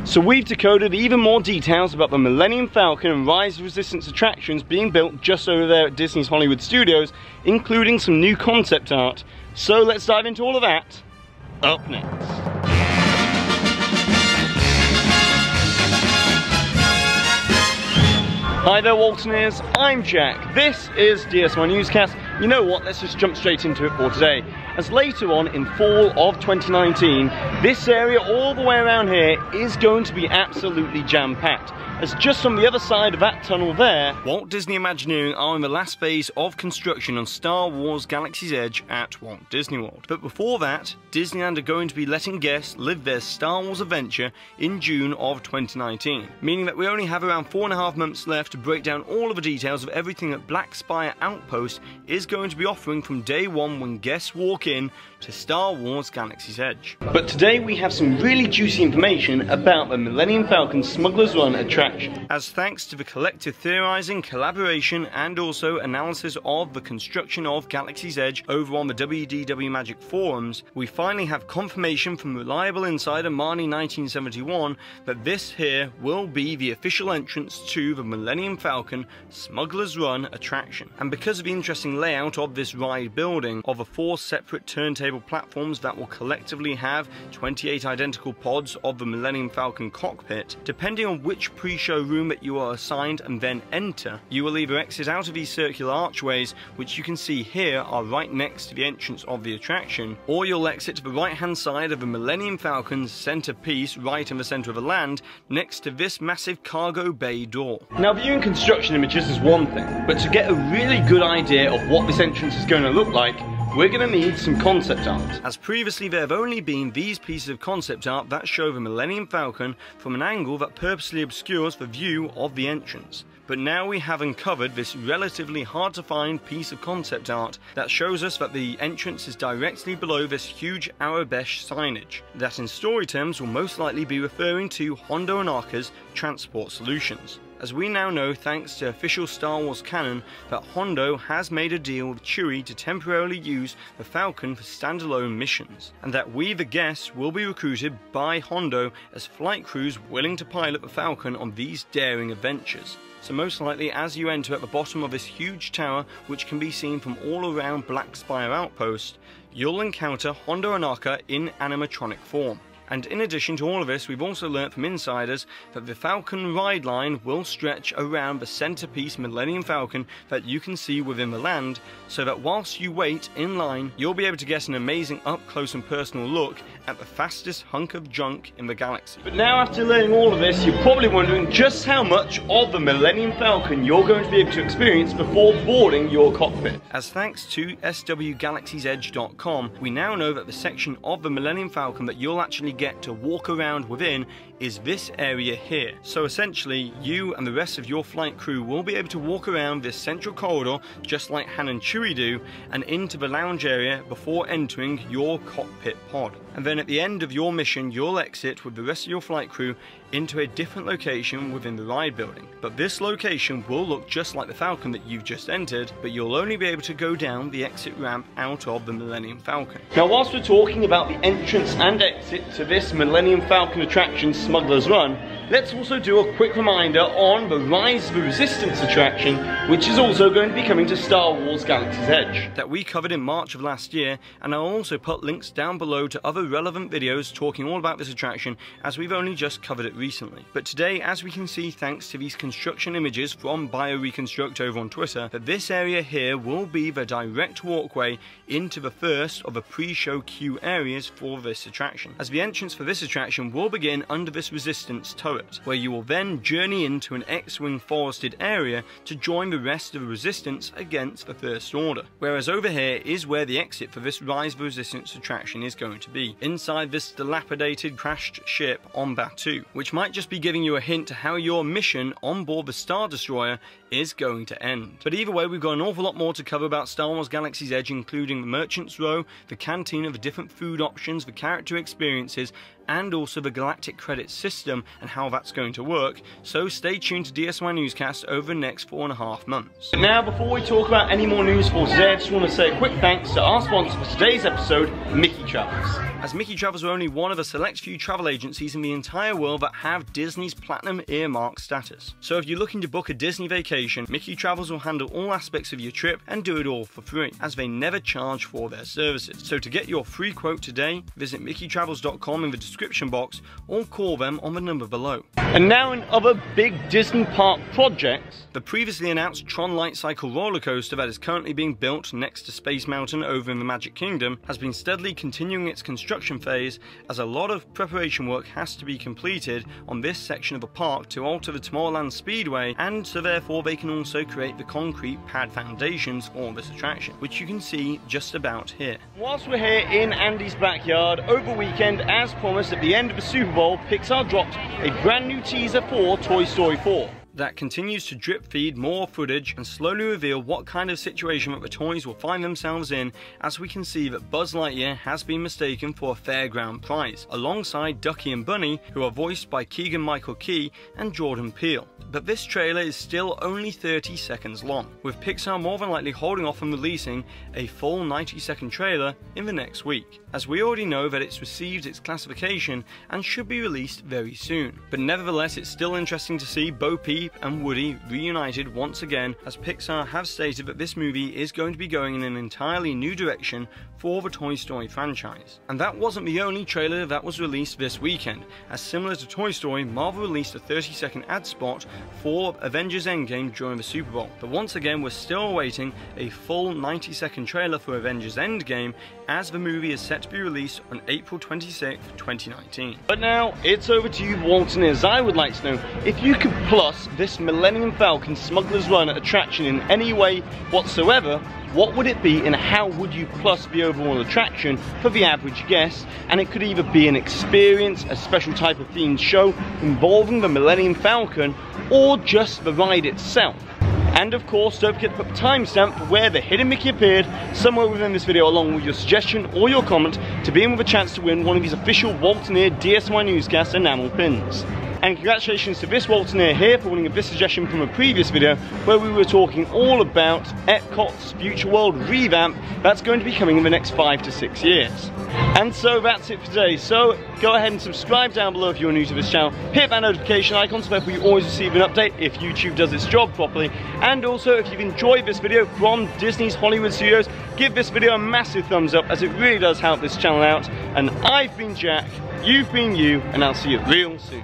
So we've decoded even more details about the Millennium Falcon and Rise of Resistance attractions being built just over there at Disney's Hollywood Studios, including some new concept art. So let's dive into all of that up next. Hi there Waltoneers, I'm Jack. This is DSY Newscast. You know what, let's just jump straight into it for today. As later on in fall of 2019, this area all the way around here is going to be absolutely jam-packed. As just on the other side of that tunnel there, Walt Disney Imagineering are in the last phase of construction on Star Wars Galaxy's Edge at Walt Disney World. But before that, Disneyland are going to be letting guests live their Star Wars adventure in June of 2019, meaning that we only have around 4.5 months left to break down all of the details of everything that Black Spire Outpost is going to be offering from day one when guests walk in to Star Wars Galaxy's Edge. But today we have some really juicy information about the Millennium Falcon Smuggler's Run attraction. As thanks to the collective theorizing, collaboration and also analysis of the construction of Galaxy's Edge over on the WDW Magic forums, we finally have confirmation from reliable insider Marnie1971 that this here will be the official entrance to the Millennium Falcon Smuggler's Run attraction. And because of the interesting layout of this ride building, of the 4 separate turntable platforms that will collectively have 28 identical pods of the Millennium Falcon cockpit, depending on which pre-show room that you are assigned and then enter, you will either exit out of these circular archways, which you can see here are right next to the entrance of the attraction, or you'll exit to the right hand side of the Millennium Falcon's centerpiece right in the center of the land, next to this massive cargo bay door. Now viewing construction images is one thing, but to get a really good idea of what this entrance is going to look like, we're going to need some concept art. As previously there have only been these pieces of concept art that show the Millennium Falcon from an angle that purposely obscures the view of the entrance. But now we have uncovered this relatively hard to find piece of concept art that shows us that the entrance is directly below this huge Aurebesh signage, that in story terms will most likely be referring to Hondo Ohnaka's Transport Solutions. As we now know, thanks to official Star Wars canon, that Hondo has made a deal with Chewie to temporarily use the Falcon for standalone missions, and that we the guests will be recruited by Hondo as flight crews willing to pilot the Falcon on these daring adventures. So most likely as you enter at the bottom of this huge tower, which can be seen from all around Black Spire Outpost, you'll encounter Hondo Ohnaka in animatronic form. And in addition to all of this, we've also learnt from insiders that the Falcon ride line will stretch around the centerpiece Millennium Falcon that you can see within the land, so that whilst you wait in line, you'll be able to get an amazing up close and personal look at the fastest hunk of junk in the galaxy. But now after learning all of this, you're probably wondering just how much of the Millennium Falcon you're going to be able to experience before boarding your cockpit. As thanks to swgalaxiesedge.com, we now know that the section of the Millennium Falcon that you'll actually get to walk around within is this area here. So essentially, you and the rest of your flight crew will be able to walk around this central corridor just like Han and Chewie do, and into the lounge area before entering your cockpit pod. And then at the end of your mission, you'll exit with the rest of your flight crew into a different location within the ride building. But this location will look just like the Falcon that you've just entered, but you'll only be able to go down the exit ramp out of the Millennium Falcon. Now whilst we're talking about the entrance and exit to this Millennium Falcon attraction Smuggler's Run, let's also do a quick reminder on the Rise of the Resistance attraction, which is also going to be coming to Star Wars Galaxy's Edge, that we covered in March of last year, and I'll also put links down below to other relevant videos talking all about this attraction, as we've only just covered it recently. But today, as we can see thanks to these construction images from BioReconstruct over on Twitter, that this area here will be the direct walkway into the first of the pre-show queue areas for this attraction, as the entrance for this attraction will begin under this Resistance turret, where you will then journey into an X-Wing forested area to join the rest of the Resistance against the First Order. Whereas over here is where the exit for this Rise of the Resistance attraction is going to be, inside this dilapidated crashed ship on Batuu, which might just be giving you a hint to how your mission on board the Star Destroyer is going to end. But either way, we've got an awful lot more to cover about Star Wars Galaxy's Edge, including the Merchant's Row, the canteen, the different food options, the character experiences, and also the Galactic Credit system and how that's going to work, so stay tuned to DSY Newscast over the next 4.5 months. But now, before we talk about any more news for today, I just want to say a quick thanks to our sponsor for today's episode, Mickey Travels. As Mickey Travels are only one of a select few travel agencies in the entire world that have Disney's Platinum Earmark status. So if you're looking to book a Disney vacation, Mickey Travels will handle all aspects of your trip and do it all for free, as they never charge for their services. So to get your free quote today, visit MickeyTravels.com in the description box or call them on the number below. And now in other big Disney park projects, the previously announced Tron Light Cycle roller coaster that is currently being built next to Space Mountain over in the Magic Kingdom has been steadily continuing its construction phase, as a lot of preparation work has to be completed on this section of the park to alter the Tomorrowland Speedway, and so therefore they can also create the concrete pad foundations for this attraction, which you can see just about here. Whilst we're here in Andy's backyard, over the weekend, as promised at the end of the Super Bowl, Pixar dropped a brand new teaser for Toy Story 4. That continues to drip feed more footage and slowly reveal what kind of situation that the toys will find themselves in, as we can see that Buzz Lightyear has been mistaken for a fairground prize, alongside Ducky and Bunny, who are voiced by Keegan-Michael Key and Jordan Peele. But this trailer is still only 30 seconds long, with Pixar more than likely holding off on releasing a full 90-second trailer in the next week, as we already know that it's received its classification and should be released very soon. But nevertheless, it's still interesting to see Bo Peep and Woody reunited once again, as Pixar have stated that this movie is going to be going in an entirely new direction for the Toy Story franchise. And that wasn't the only trailer that was released this weekend, as similar to Toy Story, Marvel released a 30-second ad spot for Avengers Endgame during the Super Bowl. But once again, we're still awaiting a full 90-second trailer for Avengers Endgame, as the movie is set to be released on April 26, 2019. But now, it's over to you, Walton. As I would like to know, if you could plus this Millennium Falcon Smuggler's Run attraction in any way whatsoever, what would it be, and how would you plus the overall attraction for the average guest? And it could either be an experience, a special type of themed show involving the Millennium Falcon, or just the ride itself. And of course, don't forget to put the timestamp for where the hidden Mickey appeared somewhere within this video, along with your suggestion or your comment, to be in with a chance to win one of these official Waltoneer DSNY Newscast enamel pins. And congratulations to this Waltoneer here for winning this suggestion from a previous video where we were talking all about Epcot's Future World revamp that's going to be coming in the next 5 to 6 years. And so that's it for today. So go ahead and subscribe down below if you're new to this channel. Hit that notification icon so that you always receive an update if YouTube does its job properly. And also, if you've enjoyed this video from Disney's Hollywood Studios, give this video a massive thumbs up, as it really does help this channel out. And I've been Jack, you've been you, and I'll see you real soon.